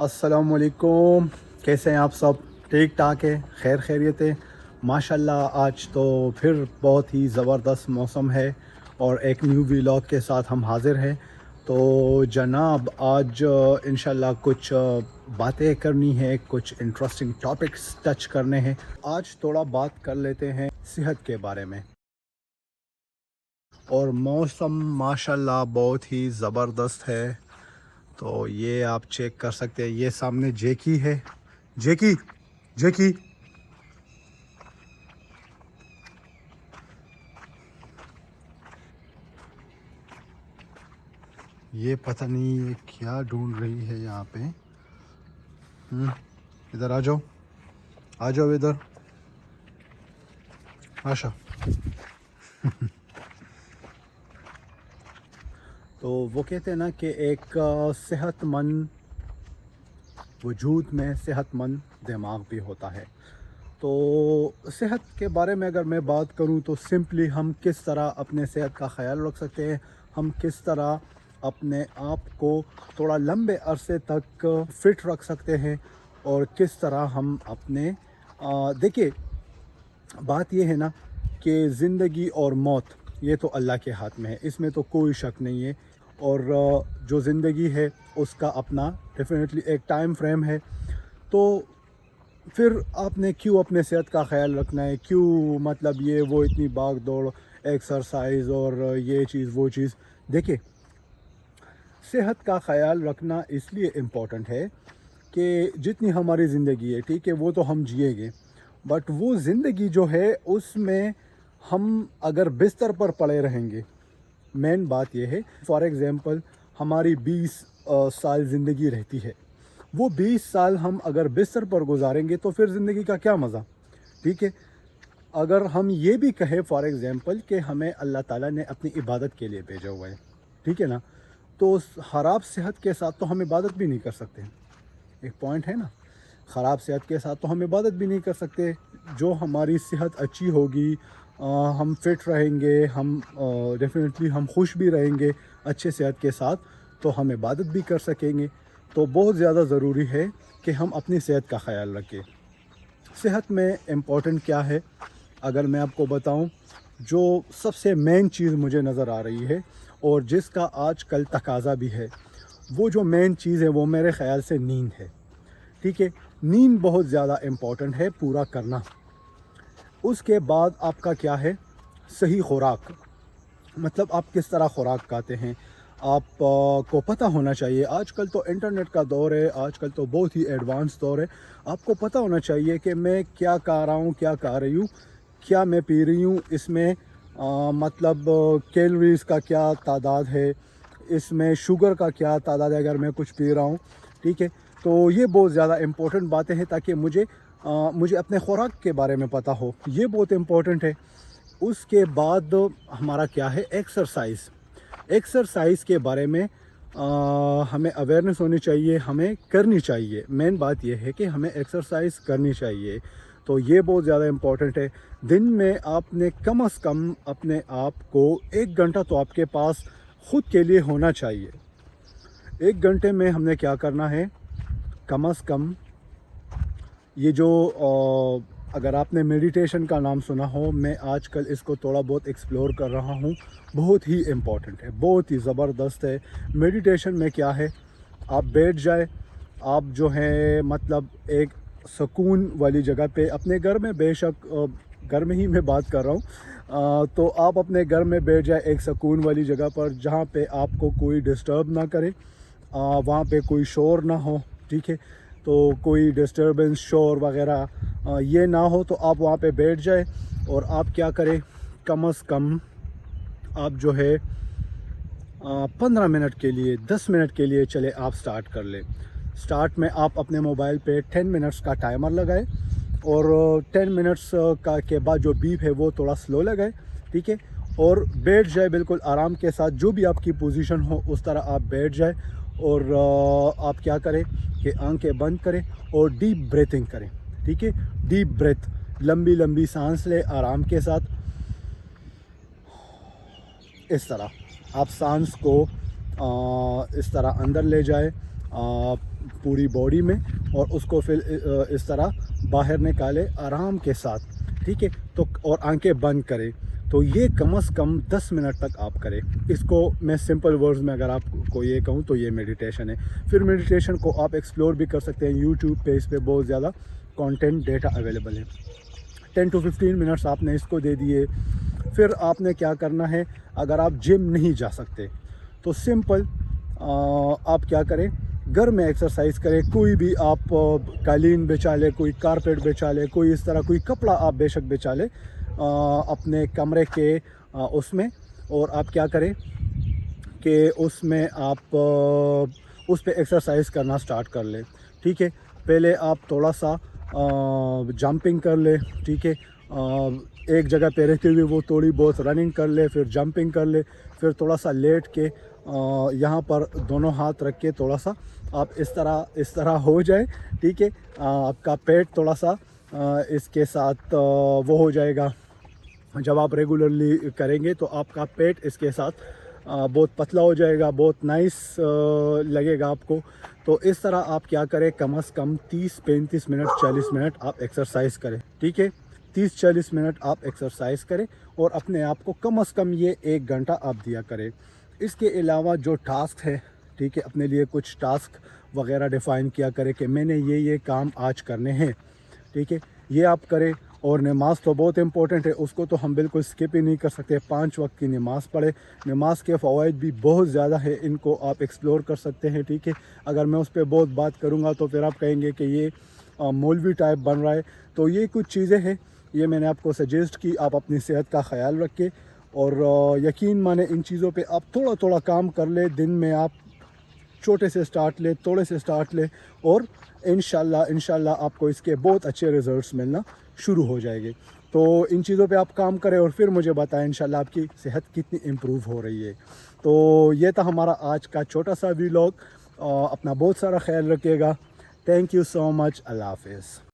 अस्सलामुअलैकुम। कैसे हैं आप सब? ठीक ठाक है, खैर खैरियत है माशाल्लाह। आज तो फिर बहुत ही ज़बरदस्त मौसम है और एक न्यू व्लॉग के साथ हम हाज़िर हैं। तो जनाब आज इंशाल्लाह कुछ बातें करनी है, कुछ इंटरेस्टिंग टॉपिक्स टच करने हैं। आज थोड़ा बात कर लेते हैं सेहत के बारे में। और मौसम माशाल्लाह बहुत ही ज़बरदस्त है। तो ये आप चेक कर सकते हैं, ये सामने जेकी है। जेकी जेकी ये पता नहीं ये क्या ढूंढ रही है यहाँ पे। इधर आ जाओ इधर आशा। तो वो कहते हैं ना कि एक सेहतमंद वजूद में सेहतमंद दिमाग भी होता है। तो सेहत के बारे में अगर मैं बात करूं तो सिंपली हम किस तरह अपने सेहत का ख्याल रख सकते हैं, हम किस तरह अपने आप को थोड़ा लंबे अरसे तक फ़िट रख सकते हैं और किस तरह हम अपने देखिए बात ये है ना कि ज़िंदगी और मौत ये तो अल्लाह के हाथ में है, इसमें तो कोई शक नहीं है। और जो ज़िंदगी है उसका अपना डेफिनेटली एक टाइम फ्रेम है। तो फिर आपने क्यों अपने सेहत का ख्याल रखना है, क्यों मतलब ये वो इतनी भाग दौड़ एक्सरसाइज और ये चीज़ वो चीज़। देखिए सेहत का ख्याल रखना इसलिए इम्पोर्टेंट है कि जितनी हमारी ज़िंदगी है, ठीक है, वो तो हम जिएंगे, बट वो ज़िंदगी जो है उसमें हम अगर बिस्तर पर पड़े रहेंगे, मेन बात यह है फॉर एग्ज़ाम्पल हमारी 20 साल ज़िंदगी रहती है, वो 20 साल हम अगर बिस्तर पर गुजारेंगे तो फिर ज़िंदगी का क्या मज़ा। ठीक है, अगर हम ये भी कहें फॉर एग्ज़ाम्पल कि हमें अल्लाह ताला ने अपनी इबादत के लिए भेजा हुआ है, ठीक है ना, तो उस ख़राब सेहत के साथ तो हम इबादत भी नहीं कर सकते। एक पॉइंट है ना, ख़राब सेहत के साथ तो हम इबादत भी नहीं कर सकते। जो हमारी सेहत अच्छी होगी, हम फिट रहेंगे, हम डेफिनेटली हम खुश भी रहेंगे अच्छे सेहत के साथ, तो हम इबादत भी कर सकेंगे। तो बहुत ज़्यादा ज़रूरी है कि हम अपनी सेहत का ख्याल रखें। सेहत में इम्पोर्टेंट क्या है अगर मैं आपको बताऊं, जो सबसे मेन चीज़ मुझे नज़र आ रही है और जिसका आजकल तकाज़ा भी है, वो जो मेन चीज़ है वो मेरे ख़्याल से नींद है। ठीक है, नींद बहुत ज़्यादा इम्पोर्टेंट है पूरा करना। उसके बाद आपका क्या है, सही खुराक, मतलब आप किस तरह खुराक खाते हैं आप को पता होना चाहिए। आजकल तो इंटरनेट का दौर है, आजकल तो बहुत ही एडवांस दौर है। आपको पता होना चाहिए कि मैं क्या खा रहा हूँ, क्या खा रही हूँ, क्या मैं पी रही हूँ, इसमें मतलब कैलोरीज़ का क्या तादाद है, इसमें शुगर का क्या तादाद है अगर मैं कुछ पी रहा हूँ। ठीक है, तो ये बहुत ज़्यादा इम्पोर्टेंट बातें हैं ताकि मुझे अपने खुराक के बारे में पता हो, ये बहुत इम्पोर्टेंट है। उसके बाद हमारा क्या है, एक्सरसाइज के बारे में हमें अवेयरनेस होनी चाहिए, हमें करनी चाहिए। मेन बात यह है कि हमें एक्सरसाइज करनी चाहिए, तो ये बहुत ज़्यादा इम्पोर्टेंट है। दिन में आपने कम से कम अपने आप को 1 घंटा तो आपके पास ख़ुद के लिए होना चाहिए। 1 घंटे में हमने क्या करना है, कम से कम ये जो अगर आपने मेडिटेशन का नाम सुना हो, मैं आजकल इसको थोड़ा बहुत एक्सप्लोर कर रहा हूँ, बहुत ही इम्पोर्टेंट है, बहुत ही ज़बरदस्त है। मेडिटेशन में क्या है, आप बैठ जाए, आप जो है मतलब एक सुकून वाली जगह पे अपने घर में, बेशक घर में ही मैं बात कर रहा हूँ, तो आप अपने घर में बैठ जाए एक सुकून वाली जगह पर जहाँ पे आपको कोई डिस्टर्ब ना करे, वहाँ पे कोई शोर ना हो। ठीक है, तो कोई डिस्टर्बेंस शोर वगैरह ये ना हो, तो आप वहाँ पे बैठ जाए और आप क्या करें, कम से कम आप जो है 15 मिनट के लिए, 10 मिनट के लिए चले आप स्टार्ट कर लें। स्टार्ट में आप अपने मोबाइल पे 10 मिनट्स का टाइमर लगाए और 10 मिनट्स का के बाद जो बीप है वो थोड़ा स्लो लगाए। ठीक है, और बैठ जाए बिल्कुल आराम के साथ, जो भी आपकी पोजीशन हो उस तरह आप बैठ जाए और आप क्या करें कि आंखें बंद करें और डीप ब्रीथिंग करें। ठीक है, डीप ब्रेथ, लंबी लंबी सांस ले आराम के साथ। इस तरह आप सांस को इस तरह अंदर ले जाए, پوری باڈی میں اور اس کو پھر اس طرح باہر نکالے آرام کے ساتھ، ٹھیک ہے، تو اور آنکھیں بند کرے. تو یہ کم از کم 10 منٹ تک آپ کریں. اس کو میں سمپل ورڈز میں اگر آپ کو یہ کہوں تو یہ میڈیٹیشن ہے. پھر میڈیٹیشن کو آپ ایکسپلور بھی کر سکتے ہیں یوٹیوب پہ، اس پہ بہت زیادہ کانٹینٹ ڈیٹا اویلیبل ہے. 10 to 15 منٹس آپ نے اس کو دے دیے. پھر آپ نے کیا کرنا ہے، اگر آپ جم نہیں جا سکتے تو سمپل آپ کیا کریں، گھر میں ایکسرسائز کریں. کوئی بھی آپ قالین بچھا لے، کوئی کارپیٹ بچھا لے، کوئی اس طرح کوئی کپڑا آپ بے شک بچھا لے اپنے کمرے کے اس میں، اور آپ کیا کریں کہ اس میں آپ اس پہ ایکسرسائز کرنا سٹارٹ کر لیں. ٹھیک ہے، پہلے آپ تھوڑا سا جمپنگ کر لے، ٹھیک ہے، ایک جگہ پہ رہتے ہوئے وہ تھوڑی بہت رننگ کر لے، پھر جمپنگ کر لے. پھر تھوڑا سا لیٹ کے یہاں پر دونوں ہاتھ رکھ کے تھوڑا سا آپ اس طرح ہو جائے. ٹھیک ہے، آپ کا پیٹ تھوڑا سا اس کے ساتھ وہ ہو جائے گا. جب آپ ریگولرلی کریں گے تو آپ کا پیٹ اس کے ساتھ بہت پتلا ہو جائے گا، بہت نائس لگے گا آپ کو. تو اس طرح آپ کیا کریں، کم از کم 30-35 منٹ 40 منٹ آپ ایکسرسائز کریں. ٹھیک ہے، 30-40 منٹ آپ ایکسرسائز کریں اور اپنے آپ کو کم از کم یہ 1 گھنٹہ آپ دیا کریں. اس کے علاوہ جو ٹاسک ہے، ٹھیک ہے، اپنے لیے کچھ ٹاسک وغیرہ ڈیفائن کیا کرے کہ میں نے یہ کام آج کرنے ہیں. ٹھیک ہے، یہ آپ کریں. اور نماز تو بہت امپورٹنٹ ہے، اس کو تو ہم بالکل اسکپ ہی نہیں کر سکتے. 5 وقت کی نماز پڑھے. نماز کے فوائد بھی بہت زیادہ ہے، ان کو آپ ایکسپلور کر سکتے ہیں. ٹھیک ہے، اگر میں اس پہ بہت بات کروں گا تو پھر آپ کہیں گے کہ یہ مولوی ٹائپ بن رہا ہے. تو یہ کچھ چیزیں ہیں، یہ میں نے آپ کو سجیسٹ کی. آپ اپنی صحت کا خیال رکھیں اور یقین مانیں ان چیزوں پہ آپ تھوڑا تھوڑا کام کر لیں. دن میں آپ چھوٹے سے سٹارٹ لیں، تھوڑے سے سٹارٹ لیں، اور انشاءاللہ آپ کو اس کے بہت اچھے ریزلٹس ملنا شروع ہو جائے گے. تو ان چیزوں پہ آپ کام کریں اور پھر مجھے بتائیں انشاءاللہ آپ کی صحت کتنی امپروو ہو رہی ہے. تو یہ تھا ہمارا آج کا چھوٹا سا ویلاگ. اپنا بہت سارا خیال رکھیے گا. تھینک یو سو مچ. اللہ حافظ.